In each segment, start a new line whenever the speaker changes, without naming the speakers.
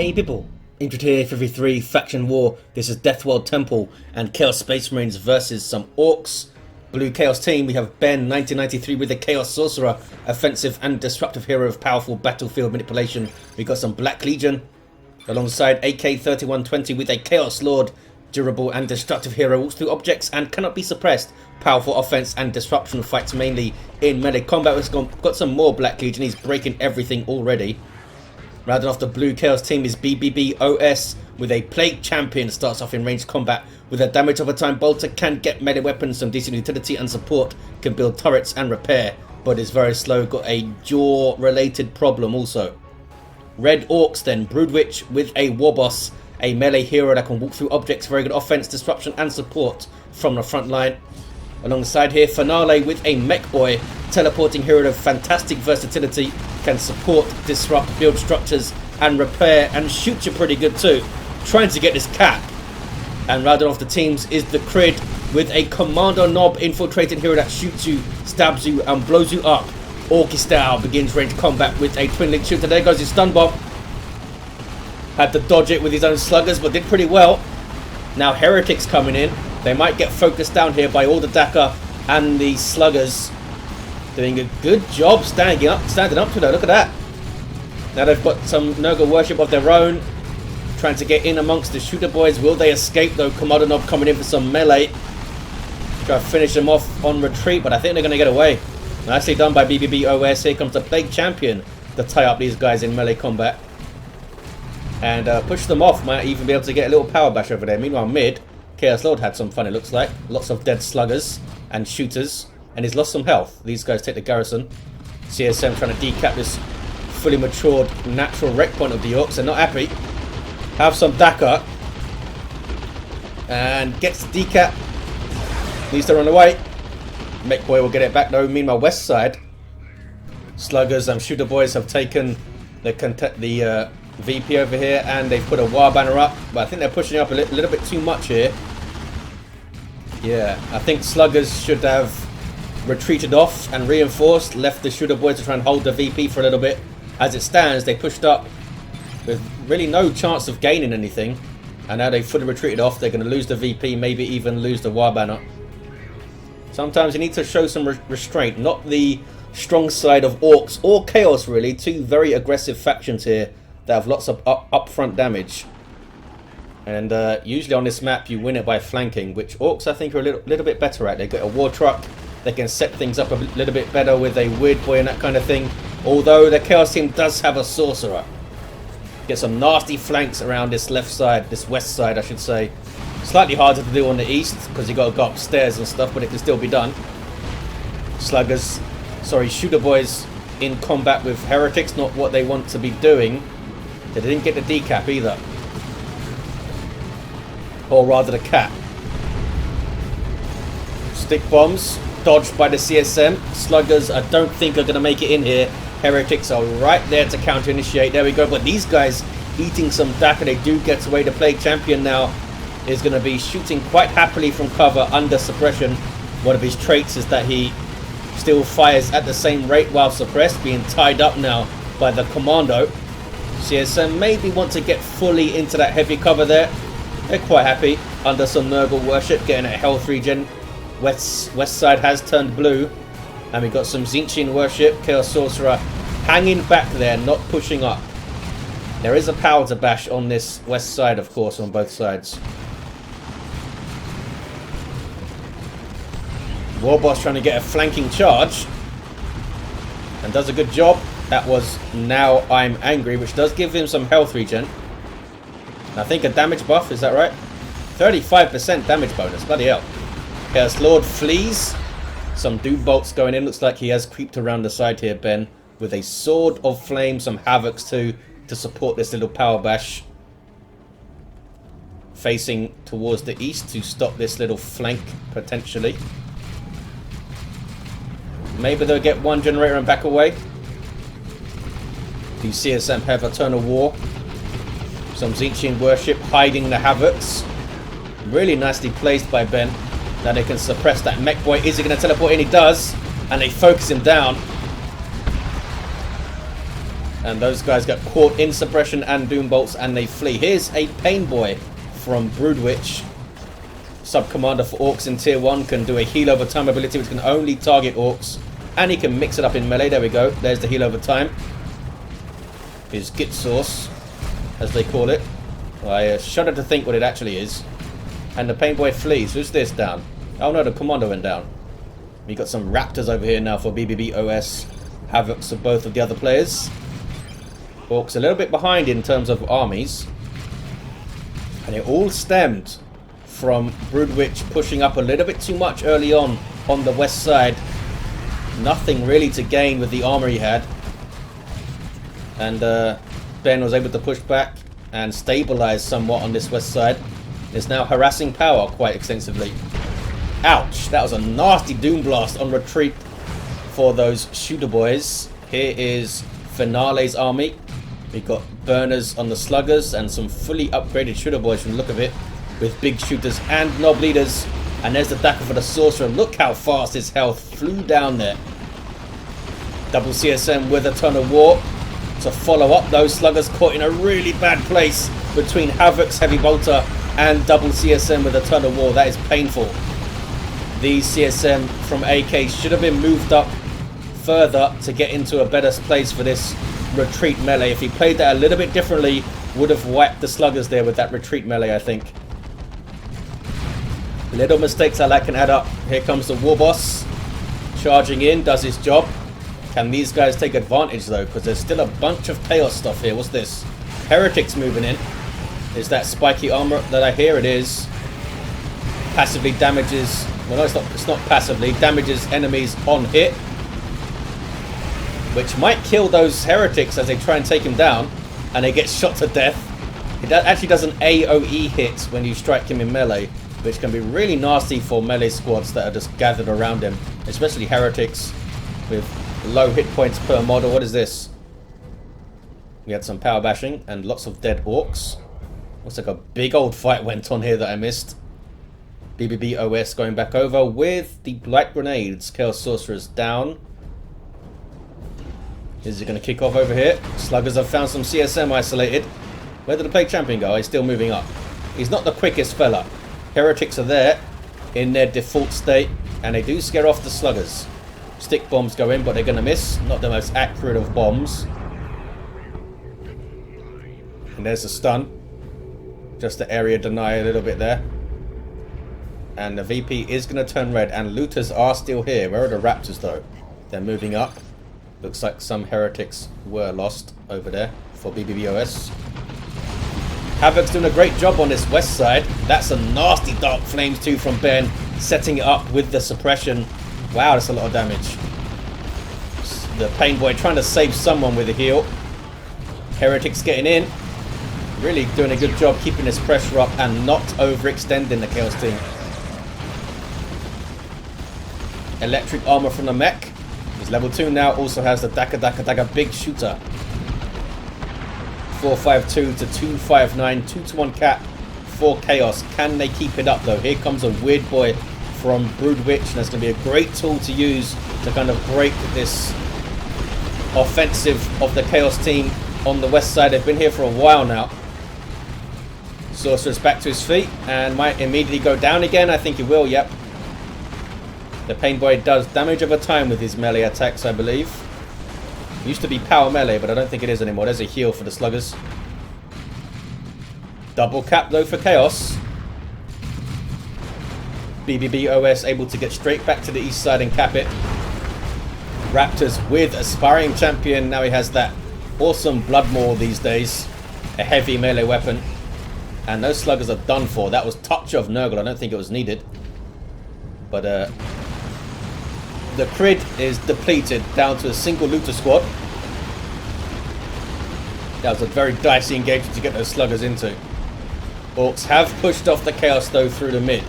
Hey people, Injured here for V3 Faction War. This is Deathworld Temple and Chaos Space Marines versus some Orks. Blue Chaos team, we have Ben 1993 with the Chaos Sorcerer, offensive and disruptive hero of powerful battlefield manipulation. We got some Black Legion alongside AK 3120 with a Chaos Lord, durable and destructive hero, walks through objects and cannot be suppressed. Powerful offense and disruption, fights mainly in melee combat. We've got some more Black Legion, he's breaking everything already. Rounding off the Blue Chaos team is BbBoS with a Plague Champion. Starts off in ranged combat with a damage over time bolter, can get melee weapons, some decent utility and support, can build turrets and repair, but is very slow. Got a jaw related problem also. Red Orks then, Broodwich with a Warboss, a melee hero that can walk through objects, very good offense, disruption and support from the front line. Alongside here, Finale with a Mekboy, teleporting hero of fantastic versatility, can support, disrupt, build structures and repair, and shoot you pretty good too. Trying to get this cap. And rounding off the teams is TheCrydd with a Kommando knob infiltrated hero that shoots you, stabs you and blows you up. Orky style, begins ranged combat with a twin link shooter. There goes his stun bomb. Had to dodge it with his own sluggers, but did pretty well. Now heretics coming in. They might get focused down here by all the Daka and the sluggers. Doing a good job standing up to that. Look at that. Now they've got some Nurgle worship of their own. Trying to get in amongst the shooter boys. Will they escape though? Kommando knob coming in for some melee. Try to finish them off on retreat, but I think they're going to get away. Nicely done by BbBoS. Here comes the Plague Champion to tie up these guys in melee combat. And push them off. Might even be able to get a little power bash over there. Meanwhile mid, Chaos Lord had some fun, it looks like. Lots of dead sluggers and shooters. And he's lost some health. These guys take the garrison. CSM trying to decap this fully matured natural wreck point of the Orks. They're not happy. Have some Daka. And gets the decap. Needs to run away. Mekboy will get it back though. Meanwhile, west side, sluggers and shooter boys have taken the VP over here, and they've put a war banner up. But I think they're pushing up a little bit too much here. Yeah, I think sluggers should have retreated off and reinforced, left the shooter boys to try and hold the VP for a little bit. As it stands, they pushed up with really no chance of gaining anything, and now they've fully retreated off. They're going to lose the VP, maybe even lose the war banner. Sometimes you need to show some restraint, not the strong side of Orks or Chaos really. Two very aggressive factions here that have lots of upfront damage. And usually on this map you win it by flanking, which Orks I think are a little bit better at. They get a war truck, they can set things up a little bit better with a weird boy and that kind of thing. Although the Chaos team does have a sorcerer. Get some nasty flanks around this left side, this west side I should say. Slightly harder to do on the east because you got to go upstairs and stuff, but it can still be done. Shooter boys in combat with heretics, not what they want to be doing. They didn't get the decap either. Or rather the cap. Stick bombs dodged by the CSM. Sluggers I don't think are going to make it in here. Heretics are right there to counter initiate. There we go. But these guys eating some Daka. They do get away. The Plague Champion now is going to be shooting quite happily from cover under suppression. One of his traits is that he still fires at the same rate while suppressed, being tied up now by the Kommando. CSM maybe want to get fully into that heavy cover there. They're quite happy under some Nurgle worship, getting a health regen. West side has turned blue, and we've got some Tzeentch worship. Chaos Sorcerer hanging back there, not pushing up. There is a power to bash on this west side, of course, on both sides. Warboss trying to get a flanking charge, and does a good job. That was Now I'm Angry, which does give him some health regen. I think a damage buff, is that right? 35% damage bonus, bloody hell. Chaos Lord flees. Some Doom bolts going in. Looks like he has creeped around the side here, Ben, with a Sword of Flame, some Havocs too, to support this little power bash. Facing towards the east to stop this little flank, potentially. Maybe they'll get one generator and back away. The CSM have Eternal War. Some Tzeentch worship hiding the Havocs. Really nicely placed by Ben. Now they can suppress that Mekboy. Is he going to teleport in? He does. And they focus him down. And those guys get caught in suppression and doom bolts and they flee. Here's a Painboy from Broodwich. Sub-commander for Orks in tier 1, can do a heal over time ability which can only target Orks. And he can mix it up in melee. There we go. There's the heal over time. His Git Source, as they call it. I shudder to think what it actually is. And the Painboy flees. Who's this down? Oh no, the Kommando went down. We got some Raptors over here now for BbBoS. Havocs of both of the other players. Orks a little bit behind in terms of armies. And it all stemmed from Broodwich pushing up a little bit too much early on the west side. Nothing really to gain with the armor he had. And Ben was able to push back and stabilize somewhat on this west side. Is now harassing power quite extensively. Ouch! That was a nasty Doom Blast on retreat for those shooter boys. Here is Finale's army. We've got burners on the sluggers and some fully upgraded shooter boys from the look of it, with big shooters and knob leaders. And there's the Daka for the sorcerer. Look how fast his health flew down there. Double CSM with a ton of war to follow up those sluggers caught in a really bad place between Havoc's heavy bolter and double CSM with a ton of war. That is painful. These CSM from AK should have been moved up further to get into a better place for this retreat melee. If he played that a little bit differently, would have wiped the sluggers there with that retreat melee, I think. Little mistakes like that can add up. Here comes the Warboss charging in, does his job. Can these guys take advantage though? Because there's still a bunch of chaos stuff here. What's this? Heretics moving in. Is that spiky armor that I hear? It is. Passively damages. Well, no, it's not passively. Damages enemies on hit, which might kill those heretics as they try and take him down, and they get shot to death. It actually does an AoE hit when you strike him in melee, which can be really nasty for melee squads that are just gathered around him, especially heretics with low hit points per model. What is this? We had some power bashing and lots of dead orcs. Looks like a big old fight went on here that I missed. BbBoS going back over with the Blight Grenades. Chaos Sorcerer's down. Is he going to kick off over here? Sluggers have found some CSM isolated. Where did the Plague Champion go? He's still moving up. He's not the quickest fella. Heretics are there in their default state, and they do scare off the sluggers. Stick bombs go in, but they're going to miss. Not the most accurate of bombs. And there's a stun. Just the area deny a little bit there. And the VP is going to turn red, and looters are still here. Where are the Raptors though? They're moving up. Looks like some heretics were lost over there for BbBoS. Havoc's doing a great job on this west side. That's a nasty Dark Flames too from Ben, setting it up with the suppression. Wow, that's a lot of damage. The Painboy trying to save someone with a heal. Heretics getting in. Really doing a good job keeping this pressure up and not overextending the Chaos team. Electric armor from the mech. He's level 2 now, also has the Daka big shooter. 452 to 259, 2-to-1 cap for Chaos. Can they keep it up though? Here comes a weird boy from Broodwich, and that's going to be a great tool to use to kind of break this offensive of the Chaos team on the west side. They've been here for a while now. Sorcerer's back to his feet and might immediately go down again. I think he will, yep. The Painboy does damage over time with his melee attacks, I believe. Used to be power melee, but I don't think it is anymore. There's a heal for the sluggers. Double cap though for Chaos. BbBoS able to get straight back to the east side and cap it. Raptors with Aspiring Champion. Now he has that awesome Blood Maul these days. A heavy melee weapon. And those sluggers are done for. That was touch of Nurgle. I don't think it was needed. But the TheCrydd is depleted down to a single looter squad. That was a very dicey engagement to get those sluggers into. Orks have pushed off the Chaos though through the mid.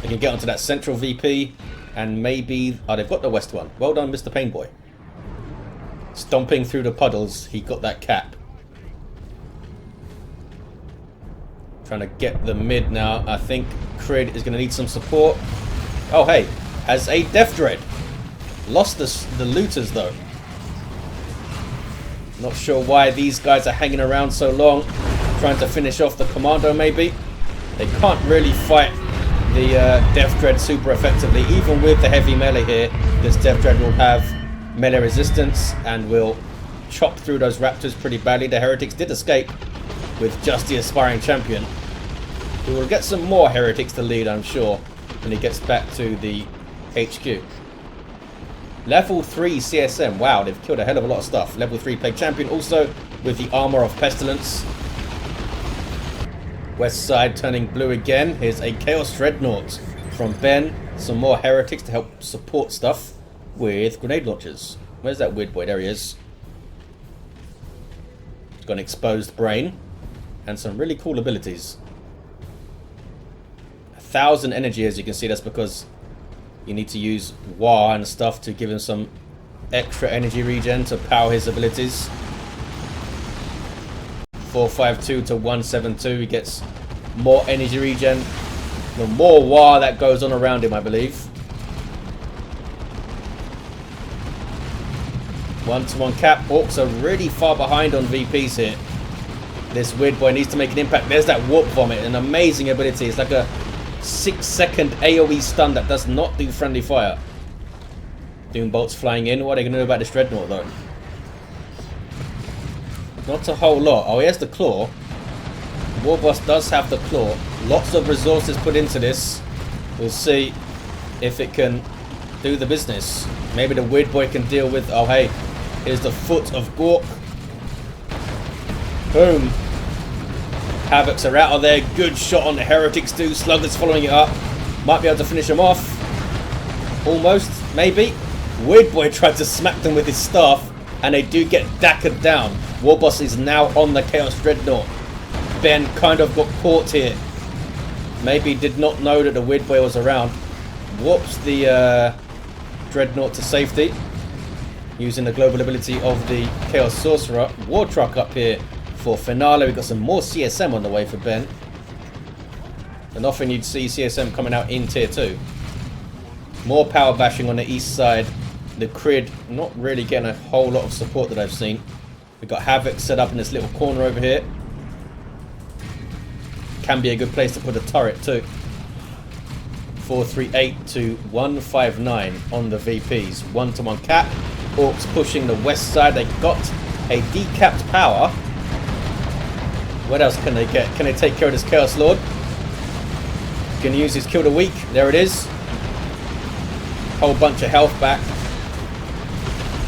They can get onto that central VP and maybe... Oh, they've got the west one. Well done, Mr. Painboy. Stomping through the puddles, he got that cap. Trying to get the mid now. I think TheCrydd is going to need some support. Oh, hey, has a Death Dread. Lost the looters though. Not sure why these guys are hanging around so long, trying to finish off the Kommando maybe. They can't really fight the Death Dread super effectively. Even with the heavy melee here, this Death Dread will have melee resistance and will chop through those raptors pretty badly. The heretics did escape with just the aspiring champion. We will get some more heretics to lead, I'm sure, when he gets back to the HQ. Level 3 CSM. Wow, they've killed a hell of a lot of stuff. Level 3 Plague Champion also with the Armor of Pestilence. West side turning blue again. Here's a Chaos Dreadnought from Ben. Some more heretics to help support stuff with grenade launchers. Where's that weird boy? There he is. He's got an exposed brain and some really cool abilities. 1,000 energy, as you can see. That's because you need to use War and stuff to give him some extra energy regen to power his abilities. 452 to 172. He gets more energy regen. The more War that goes on around him, I believe. 1-to-1 cap. Orks are really far behind on VPs here. This weird boy needs to make an impact. There's that Warp Vomit, an amazing ability. It's like a 6-second AoE stun that does not do friendly fire. Doom bolts flying in. What are they going to do about this Dreadnought though? Not a whole lot. Oh, he has the claw. Warboss does have the claw. Lots of resources put into this. We'll see if it can do the business. Maybe the weird boy can deal with... Oh, hey. Here's the Foot of Gork. Boom. Havocs are out of there. Good shot on the heretics too. Sluggers following it up. Might be able to finish them off. Almost. Maybe. Weird boy tried to smack them with his staff. And they do get dackered down. Warboss is now on the Chaos Dreadnought. Ben kind of got caught here. Maybe did not know that the weird boy was around. Warps the Dreadnought to safety. Using the global ability of the Chaos Sorcerer. War Truck up here for finale. We've got some more CSM on the way for Ben. And often you'd see CSM coming out in tier 2. More power bashing on the east side. TheCrydd not really getting a whole lot of support that I've seen. We've got Havoc set up in this little corner over here. Can be a good place to put a turret too. 438 to 159 on the VPs. 1-to-1 cap. Orks pushing the west side. They got a decapped power. What else can they get? Can they take care of this Chaos Lord? Gonna use his Kill the Weak. There it is. Whole bunch of health back.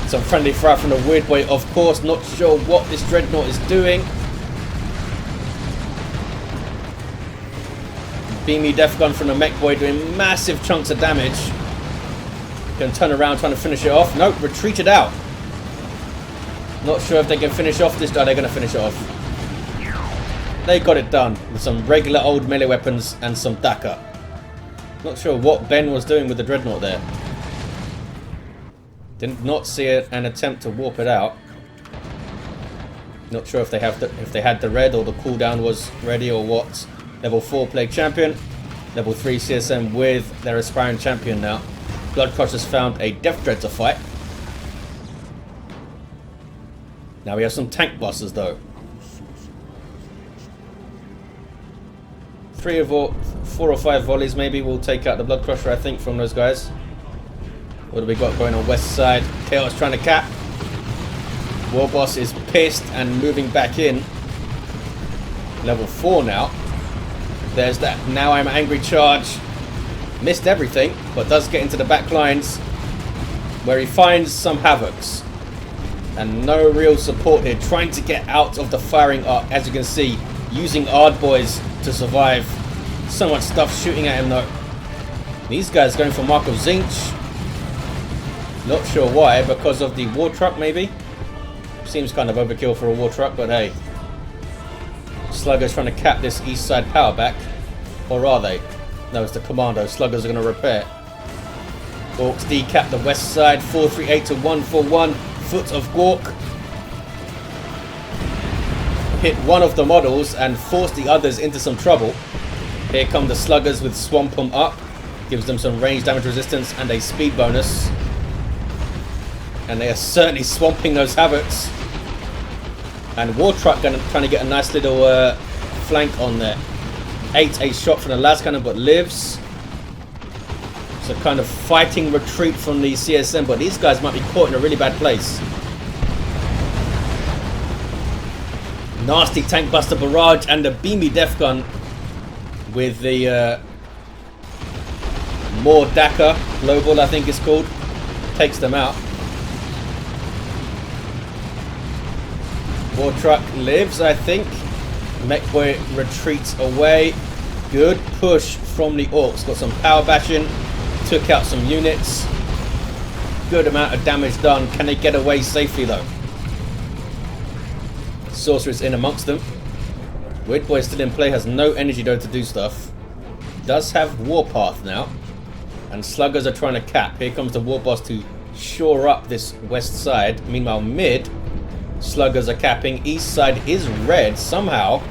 Some friendly fire from the weird boy, of course. Not sure what this Dreadnought is doing. Beamy Death Gun from the Mekboy doing massive chunks of damage. Gonna turn around trying to finish it off. Nope, retreated out. Not sure if they can finish off this. Are they gonna finish it off? They got it done with some regular old melee weapons and some Daka. Not sure what Ben was doing with the Dreadnought there. Did not see an attempt to warp it out. Not sure if they had the red or the cooldown was ready or what. Level 4 Plague Champion. Level 3 CSM with their aspiring champion now. Bloodcrushers found a Death Dread to fight. Now we have some tank bosses though. 4 or 5 volleys maybe will take out the Bloodcrusher, I think, from those guys. What do we got going on west side? Chaos trying to cap. Warboss is pissed and moving back in. Level 4 now. There's that Now I'm Angry charge. Missed everything, but does get into the back lines where he finds some Havocs. And no real support here. Trying to get out of the firing arc, as you can see. Using Ardboys to survive. So much stuff shooting at him though. These guys going for Mark of Zinch. Not sure why, because of the War Truck maybe? Seems kind of overkill for a War Truck, but hey. Sluggers trying to cap this east side power back. Or are they? No, it's the Kommando. Sluggers are going to repair. Orks decap the west side. 438 to 141. Foot of Gork. Hit one of the models and forced the others into some trouble. Here come the Sluggers with Swamp 'em up. Gives them some range damage resistance and a speed bonus. And they are certainly swamping those Havocs. And War Truck trying to get a nice little flank on there. 8 shot from the last cannon, but lives. So kind of fighting retreat from the CSM, but these guys might be caught in a really bad place. Nasty tank buster barrage and the beamy death gun with the more Daka global, I think it's called, takes them out. War Truck lives, I think. Mekboy retreats away. Good push from the Orks. Got some power bashing. Took out some units. Good amount of damage done. Can they get away safely though? Sorcerer's in amongst them. Weirdboy still in play. Has no energy though to do stuff. Does have Warpath now. And Sluggers are trying to cap. Here comes the Warboss to shore up this west side. Meanwhile mid, Sluggers are capping. East side is red somehow.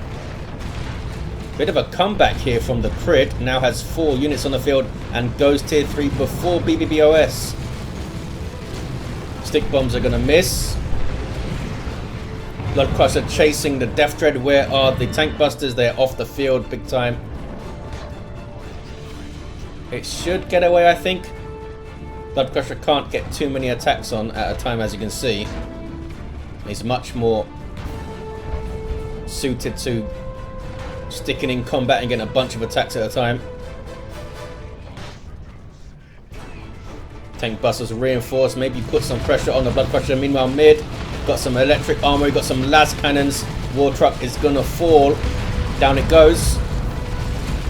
Bit of a comeback here from the TheCrydd. Now has 4 units on the field and goes tier 3 before BbBoS. Stick bombs are going to miss. Bloodcrusher chasing the Death Dread. Where are the tank busters? They're off the field big time. It should get away, I think. Bloodcrusher can't get too many attacks on at a time, as you can see. He's much more suited to sticking in combat and getting a bunch of attacks at a time. Tank busters reinforced. Maybe put some pressure on the Bloodcrusher. Meanwhile mid, got some electric armor, got some las cannons. War Truck is gonna fall. Down it goes.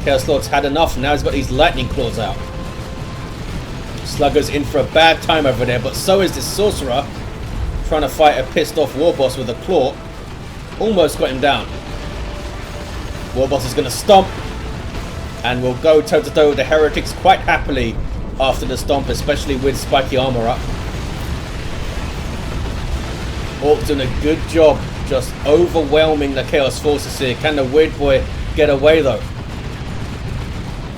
Chaos Lord's had enough. Now he's got these lightning claws out. Slugger's in for a bad time over there, but so is this Sorcerer. Trying to fight a pissed off Warboss with a claw. Almost got him down. Warboss is going to stomp. And will go toe to toe with the Heretics quite happily after the stomp, especially with spiky armor up. Orcs doing a good job just overwhelming the Chaos Forces here. Can the Weirdboy get away though?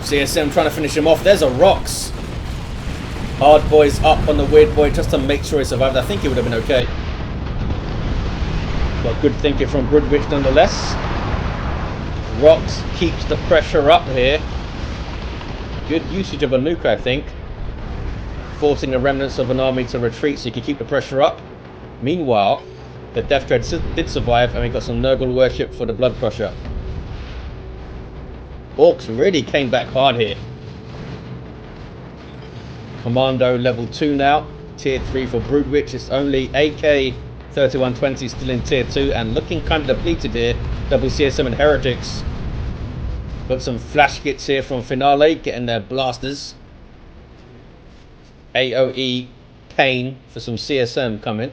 CSM trying to finish him off. There's a Rocks. Hard Boy's up on the Weirdboy just to make sure he survived. I think he would have been okay. But good thinking from Broodwich nonetheless. Rocks keeps the pressure up here. Good usage of a nuke, I think. Forcing the remnants of an army to retreat so you can keep the pressure up. Meanwhile, the Death Dread did survive and we got some Nurgle worship for the Blood Crusher. Orks really came back hard here. Commando level 2 now. Tier 3 for Broodwich. It's only AK 3120 still in tier 2 and looking kind of depleted here. Double CSM and Heretics. Got some flash kits here from Finale getting their blasters. AoE Pain for some CSM coming.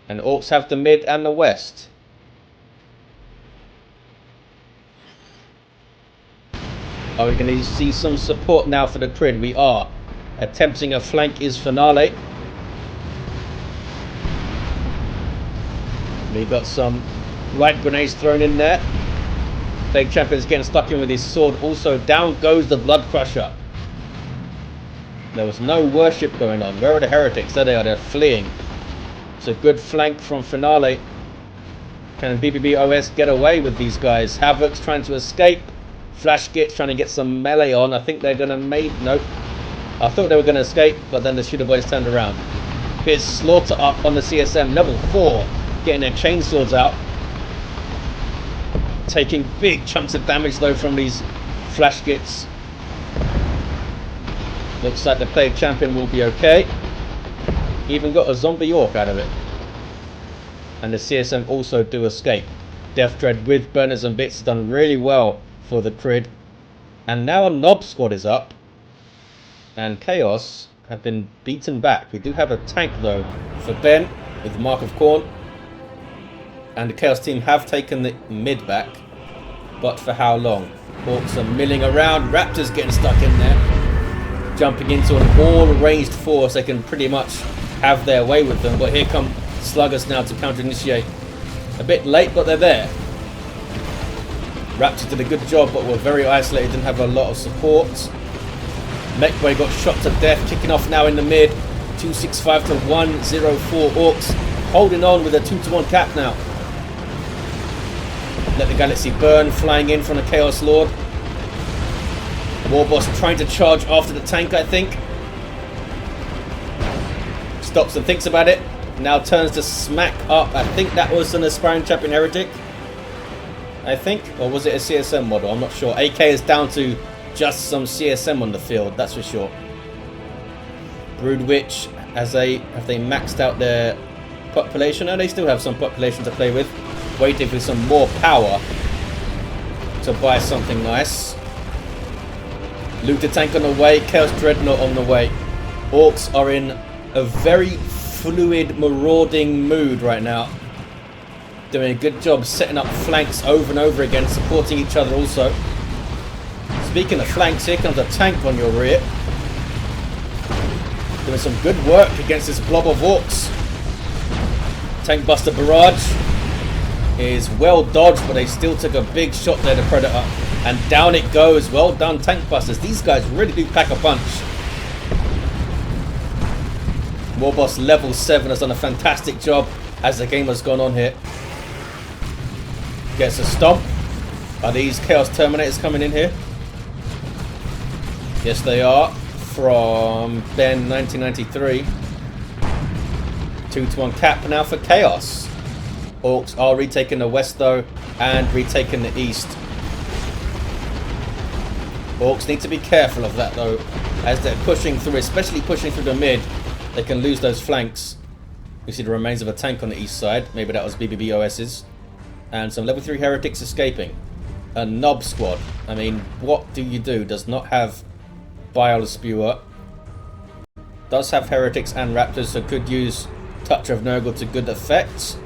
And Orcs have the mid and the west. Are we going to see some support now for the TheCrydd? We are. Attempting a flank is Finale. We got some light grenades thrown in there. Plague Champion's getting stuck in with his sword. Also down goes the Blood Crusher. There was no worship going on. Where are the Heretics? There they are. They're fleeing. It's a good flank from Finale. Can BbBoS get away with these guys? Havoc's trying to escape. Flash Git trying to get some melee on. I think they're going to make... Nope. I thought they were going to escape, but then the Shooter Boys turned around. Here's Slaughter up on the CSM. Level 4. Getting their chainswords out. Taking big chunks of damage, though, from these Flash Gits. Looks like the Plague Champion will be okay. Even got a zombie orc out of it. And the CSM also do escape. Death Dread with burners and bits has done really well for the TheCrydd. And now a Nob squad is up. And Chaos have been beaten back. We do have a tank though for Ben with the Mark of Khorne. And the Chaos team have taken the mid back. But for how long? Orcs are milling around. Raptors getting stuck in there. Jumping into an all-ranged force. They can pretty much have their way with them. But here come Sluggers now to counter-initiate. A bit late, but they're there. Raptors did a good job, but were very isolated, didn't have a lot of support. Mekboy got shot to death, kicking off now in the mid. 265 to 104 Orcs. holding on with a 2-to-1 cap now. Let the Galaxy burn, flying in from the Chaos Lord. Warboss trying to charge after the tank, I think. Stops and thinks about it. Now turns to smack up. I think that was an aspiring champion heretic. I think. Or was it a CSM model? I'm not sure. AK is down to just some CSM on the field, that's for sure. Broodwich, have they maxed out their population? No, they still have some population to play with. Waiting for some more power to buy something nice. Looted tank on the way, Chaos Dreadnought on the way. Orks are in a very fluid, marauding mood right now. Doing a good job setting up flanks over and over again, supporting each other also. Speaking of flanks, here comes a tank on your rear. Doing some good work against this blob of Orks. Tank Buster Barrage is well dodged, but they still took a big shot there, the Predator. And down it goes. Well done, Tank Busters. These guys really do pack a punch. Warboss level 7 has done a fantastic job as the game has gone on here. Gets a stomp. Are these Chaos Terminators coming in here? Yes, they are. From Ben 1993. 2-to-1 cap now for Chaos. Orks are retaking the west though, and retaking the east. Orks need to be careful of that though, as they're pushing through, especially pushing through the mid. They can lose those flanks. We see the remains of a tank on the east side. Maybe that was BbBoS's. And some level 3 heretics escaping. A knob squad. I mean, what do you do? Does not have Bile Spewer. Does have heretics and raptors, so could use Touch of Nurgle to good effect.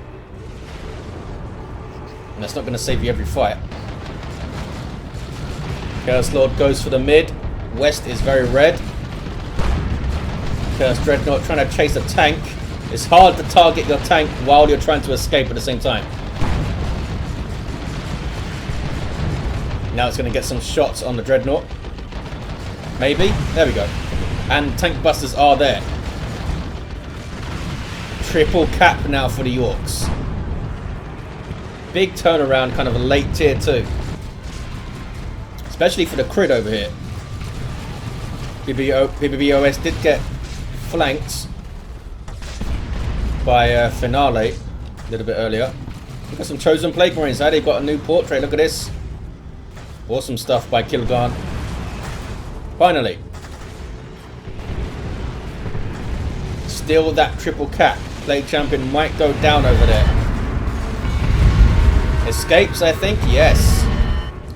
And that's not going to save you every fight. Chaos Lord goes for the mid. West is very red. Chaos Dreadnought trying to chase a tank. It's hard to target your tank while you're trying to escape at the same time. Now it's going to get some shots on the Dreadnought. Maybe? There we go. And Tank Busters are there. Triple cap now for the Orks. Big turnaround, kind of a late tier 2. Especially for the TheCrydd over here. BbBoS did get flanked by Finale a little bit earlier. We've got some Chosen Plague Marines now. They've got a new portrait. Look at this. Awesome stuff by Kilgarn. Finally. Still that triple cap. Plague Champion might go down over there. Escapes, I think. Yes.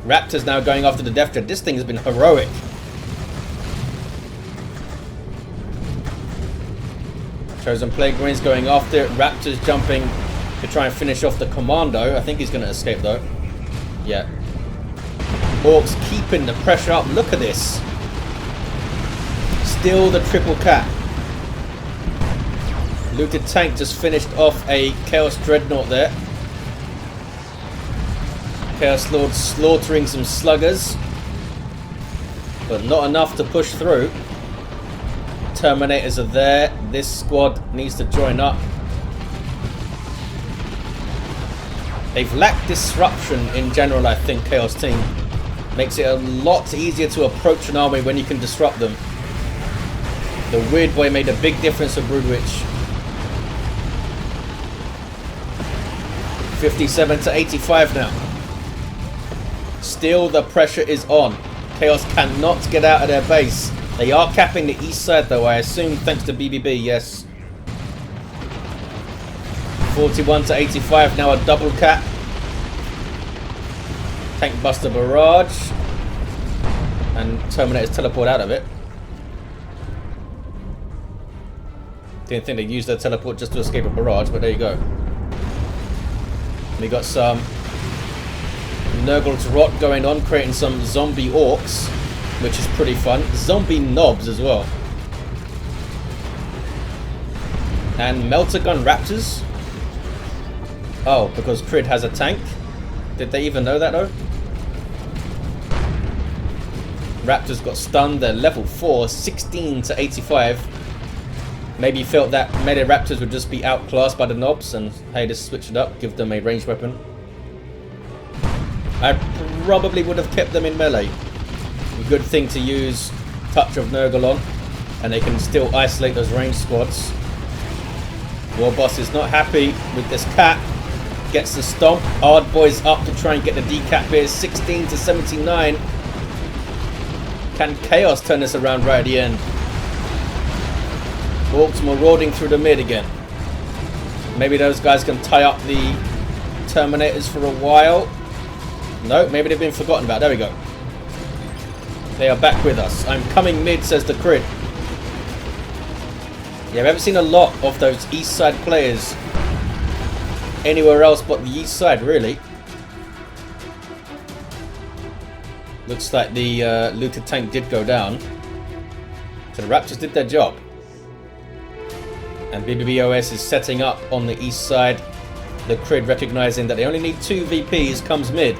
Raptors now going after the Death Dread. This thing has been heroic. Chosen Plague Marines going after it. Raptors jumping to try and finish off the Kommando. I think he's going to escape though. Yeah. Orks keeping the pressure up. Look at this. Still the triple cap. Looted tank just finished off a Chaos Dreadnought there. Chaos Lord slaughtering some sluggers. But not enough to push through. Terminators are there. This squad needs to join up. They've lacked disruption in general, I think, Chaos Team. Makes it a lot easier to approach an army when you can disrupt them. The Weird Boy made a big difference for Broodwich. 57 to 85 now. Still the pressure is on. Chaos cannot get out of their base. They are capping the east side though, I assume, thanks to BBB, yes. 41 to 85, now a double cap. Tank Buster Barrage. And Terminators teleport out of it. Didn't think they used their teleport just to escape a barrage, but there you go. We got some Nurgle's Rot going on, creating some zombie Orks, which is pretty fun. Zombie Knobs as well. And Melter Gun Raptors. Oh, because TheCrydd has a tank? Did they even know that though? Raptors got stunned. They're level 4, 16 to 85. Maybe felt that melee raptors would just be outclassed by the knobs, and hey, just switch it up, give them a ranged weapon. I probably would have kept them in melee. A good thing to use Touch of Nurgle on, and they can still isolate those ranged squads. Warboss is not happy with this cat. Gets the stomp. Hard Boy's up to try and get the decap here. 16 to 79. Can Chaos turn this around right at the end? Orks marauding through the mid again. Maybe those guys can tie up the Terminators for a while. No, maybe they've been forgotten about. There we go. They are back with us. I'm coming mid, says TheCrydd. Yeah, we haven't seen a lot of those east side players anywhere else but the east side, really. Looks like the looted tank did go down. So the Raptors did their job. And BbBoS is setting up on the east side. TheCrydd recognizing that they only need 2 VPs, comes mid.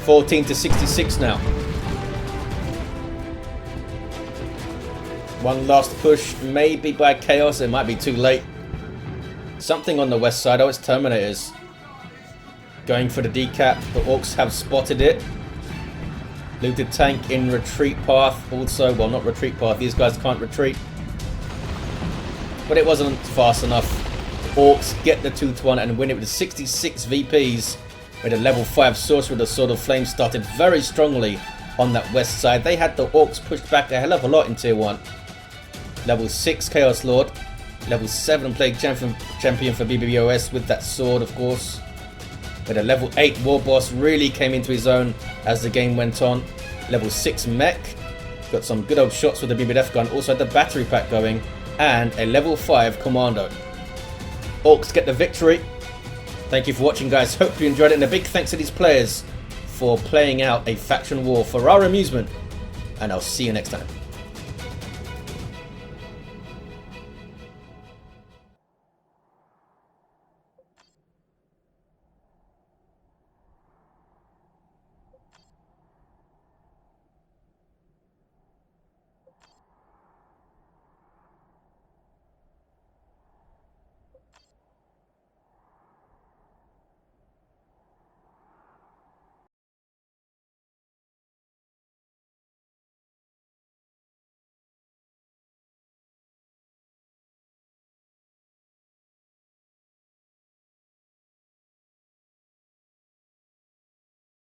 14 to 66 now. One last push, maybe by Chaos. It might be too late. Something on the west side. Oh, it's Terminators. Going for the decap. The Orks have spotted it. Looted tank in retreat path. Also, well, not retreat path. These guys can't retreat. But it wasn't fast enough. Orks get the 2-1 and win it with 66 VPs. With a level 5 Sorcerer, the Sword of Flame started very strongly on that west side. They had the Orks pushed back a hell of a lot in Tier 1. Level 6 Chaos Lord. Level 7 Plague Champion for BbBoS with that sword, of course. With a level 8 Warboss really came into his own as the game went on. Level 6 Mech. Got some good old shots with the BbDef gun. Also had the battery pack going. And a level 5 Kommando. Orks get the victory. Thank you for watching, guys. Hope you enjoyed it. And a big thanks to these players for playing out a faction war for our amusement. And I'll see you next time.